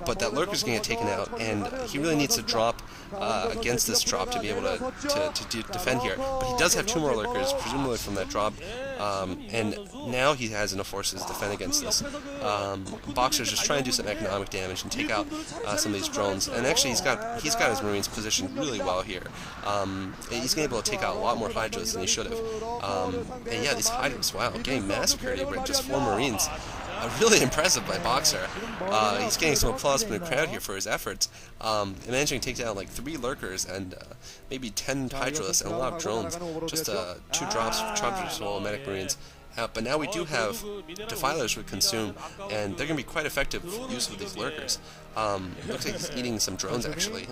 but that lurker's going to get taken out, and he really needs to drop against this drop to be able to defend here. But he does have 2 more lurkers, presumably from that drop, and now he has enough forces to defend against this. Boxer's just trying to do some economic damage and take out some of these drones, and actually he's got his Marines positioned really well here. He's going to be able to take out a lot more Hydras than he should have. And yeah, these Hydras, wow, getting massacred here by just 4 Marines. Really impressive by Boxer. He's getting some applause from the crowd here for his efforts. Managing to take down like 3 lurkers and maybe 10 Hydralisks and a lot of drones. Just 2 drops for Tropical Medic Marines. But now we do have Defilers with Consume, and they're going to be quite effective use of these lurkers. Looks like he's eating some drones actually.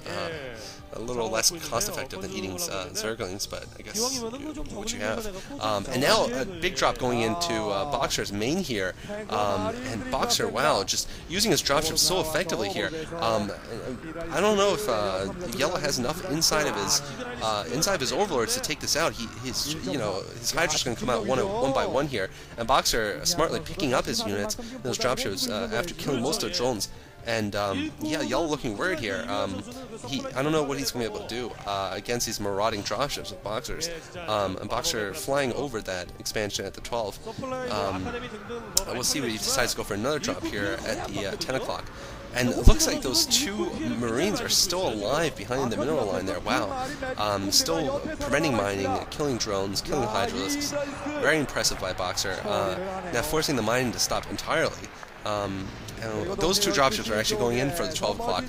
A little less cost-effective than eating Zerglings, but I guess what you have. And now a big drop going into Boxer's main here, and Boxer, wow, just using his dropship so effectively here. I don't know if Yellow has enough inside of his overlords to take this out. His Hydra's going to come out one by one here, and Boxer smartly picking up his units, those dropships after killing most of the drones. And yeah, Yellow looking worried here. I don't know what he's going to be able to do against these marauding dropships of Boxers. And Boxer flying over that expansion at the 12. We'll see what he decides to go for another drop here at the 10 o'clock. And it looks like those 2 Marines are still alive behind the mineral line there. Wow. Still preventing mining, killing drones, killing Hydralisks. Very impressive by Boxer. Now forcing the mining to stop entirely. Those 2 dropships are actually going in for the 12 o'clock.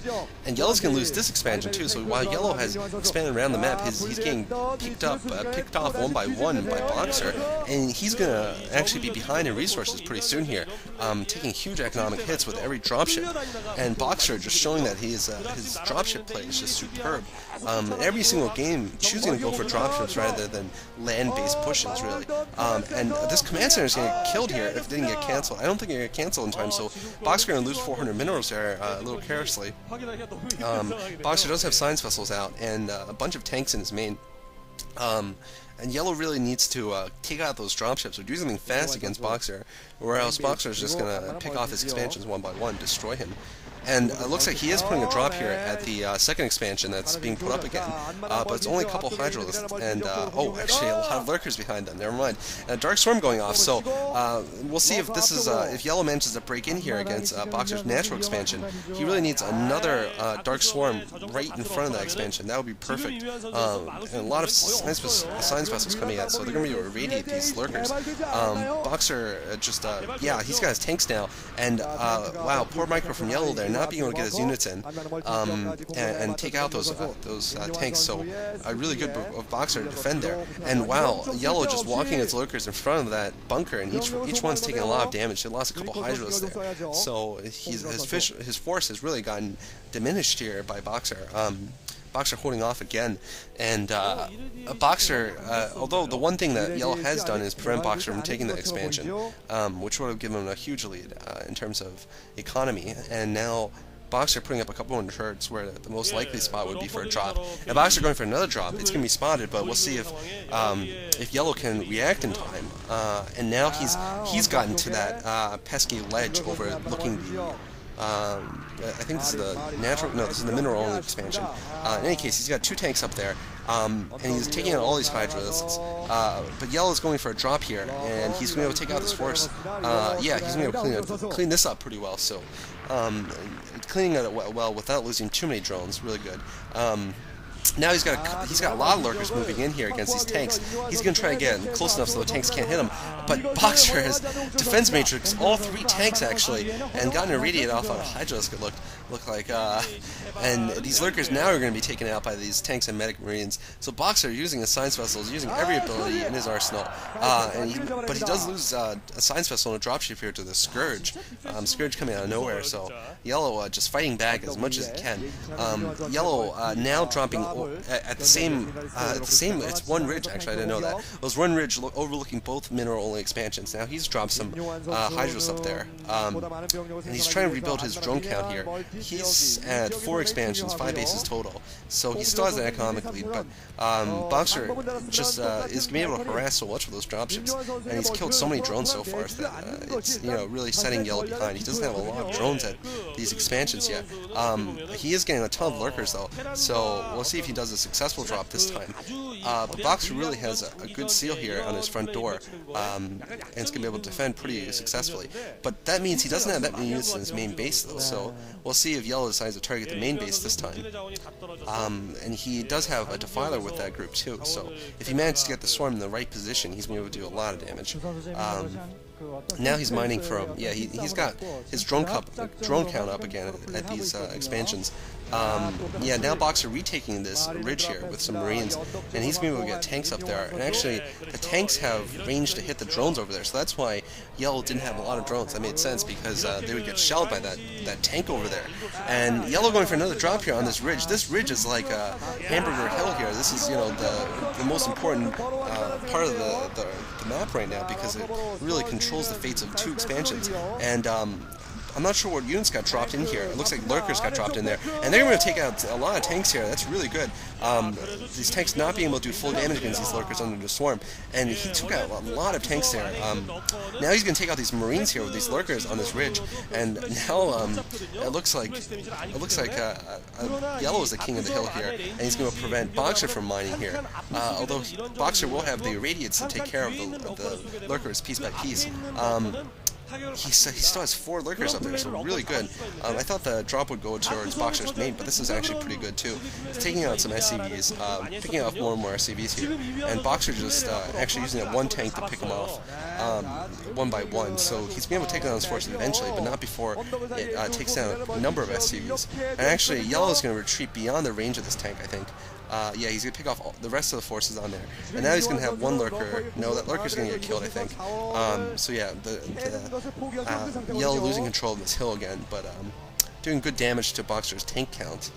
And Yellow's going to lose this expansion too, so while Yellow has expanded around the map, he's getting picked off one by Boxer, and he's going to actually be behind in resources pretty soon here, taking huge economic hits with every dropship. And Boxer just showing that his dropship play is just superb. Every single game, choosing to go for dropships rather than land-based pushes, really. And this command center is going to get killed here if it didn't get cancelled. I don't think it get cancelled in time, so Boxer's going to lose 400 minerals there a little carelessly. Boxer does have science vessels out and a bunch of tanks in his main. And Yellow really needs to take out those dropships or do something fast against Boxer, or else Boxer is just going to pick off his expansions one by one, destroy him. And it looks like he is putting a drop here at the 2nd expansion that's being put up again. But it's only a couple Hydralisks, and oh, actually a lot of lurkers behind them, never mind. And a Dark Storm going off, so we'll see if this is, if Yellow manages to break in here against Boxer's natural expansion. He really needs another Dark Swarm right in front of that expansion. That would be perfect. And a lot of science vessels coming out, so they're going to be able to irradiate these lurkers. Boxer just, yeah, he's got his tanks now, and wow, poor Micro from Yellow there, not being able to get his units in and take out those tanks. So really good of Boxer to defend there. And wow, Yellow just walking its lurkers in front of that bunker, and each one's taking a lot of damage. They lost a couple Hydralisks there. So his force has really gotten diminished here by Boxer. Boxer holding off again, and Boxer, although the one thing that Yellow has done is prevent Boxer from taking the expansion, which would have given him a huge lead in terms of economy, and now Boxer putting up a couple hundred hertz where the most likely spot would be for a drop. And Boxer going for another drop, it's going to be spotted, but we'll see if Yellow can react in time. And now he's gotten to that pesky ledge overlooking the I think this is the natural, no, this is the mineral only expansion. In any case, he's got 2 tanks up there, and he's taking out all these Hydralisks, but Yellow is going for a drop here, and he's going to be able to take out this force. Yeah, he's going to be able to clean this up pretty well, so cleaning it well without losing too many drones, really good. Now he's got a lot of lurkers moving in here against these tanks. He's going to try to get close enough so the tanks can't hit him. But Boxer has defense matrix, all 3 tanks actually, and gotten irradiated off on a Hydralisk, it looked like. And these lurkers now are going to be taken out by these tanks and medic marines. So Boxer, using his science vessels, using every ability in his arsenal. But he does lose a science vessel and a dropship here to the Scourge. Scourge coming out of nowhere, so Yellow just fighting back as much as he can. Yellow now dropping at the same, it's one ridge actually, I didn't know that. It was one ridge overlooking both mineral-only expansions. Now he's dropped some Hydros up there, and he's trying to rebuild his drone count here. He's at 4 expansions, 5 bases total, so he still has an economic lead, but Boxer just is going to be able to harass so much with those dropships, and he's killed so many drones so far that it's really setting Yellow behind. He doesn't have a lot of drones at these expansions yet. He is getting a ton of lurkers though, so we'll see if he does a successful drop this time. But Boxer really has a good seal here on his front door, and it's going to be able to defend pretty successfully. But that means he doesn't have that many units in his main base though, so we'll see if Yellow decides to target the main base this time. And he does have a Defiler with that group too, so if he manages to get the Swarm in the right position, he's going to be able to do a lot of damage. Now he's mining from, he's got his drone count up again at these expansions. Now Boxer retaking this ridge here with some Marines, and he's going to be able to get tanks up there. And actually, the tanks have range to hit the drones over there, so that's why Yellow didn't have a lot of drones. That made sense, because they would get shelled by that tank over there. And Yellow going for another drop here on this ridge. This ridge is like a hamburger hill here. This is, the most important part of the map right now, because it really controls the fates of 2 expansions. And I'm not sure what units got dropped in here. It looks like lurkers got dropped in there, and they're going to take out a lot of tanks here. That's really good. These tanks not being able to do full damage against these lurkers under the swarm, and he took out a lot of tanks there. Now he's going to take out these Marines here with these lurkers on this ridge, and now it looks like Yellow is the king of the hill here, and he's going to prevent Boxer from mining here. Although Boxer will have the irradiates to take care of the lurkers piece by piece. He still has 4 lurkers up there, so really good. I thought the drop would go towards Boxer's main, but this is actually pretty good too. He's taking out some SCVs, picking off more and more SCVs here, and Boxer just actually using that 1 tank to pick them off one by one. So he's been able to take down his forces eventually, but not before it takes down a number of SCVs. And actually, Yellow is going to retreat beyond the range of this tank, I think. He's going to pick off the rest of the forces on there. And now he's going to have 1 lurker. No, that lurker's going to get killed, I think. Yellow losing control of this hill again, but doing good damage to Boxer's tank count.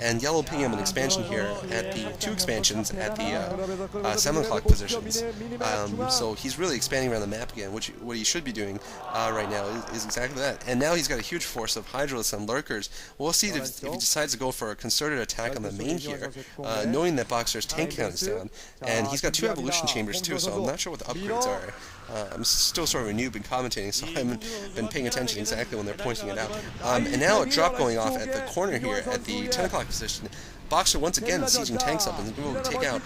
And Yellow picking up an expansion here at the 2 expansions at the 7 o'clock positions. So he's really expanding around the map again, which what he should be doing right now is exactly that. And now he's got a huge force of Hydros and lurkers. We'll see if he decides to go for a concerted attack on the main here, knowing that Boxer's tank count is down. And he's got 2 evolution chambers too, so I'm not sure what the upgrades are. I'm still sort of a noob in commentating, so I haven't been paying attention exactly when they're pointing it out. And now a drop going off at the corner here at the 10 o'clock position. Boxer once again sieging tanks up and will take out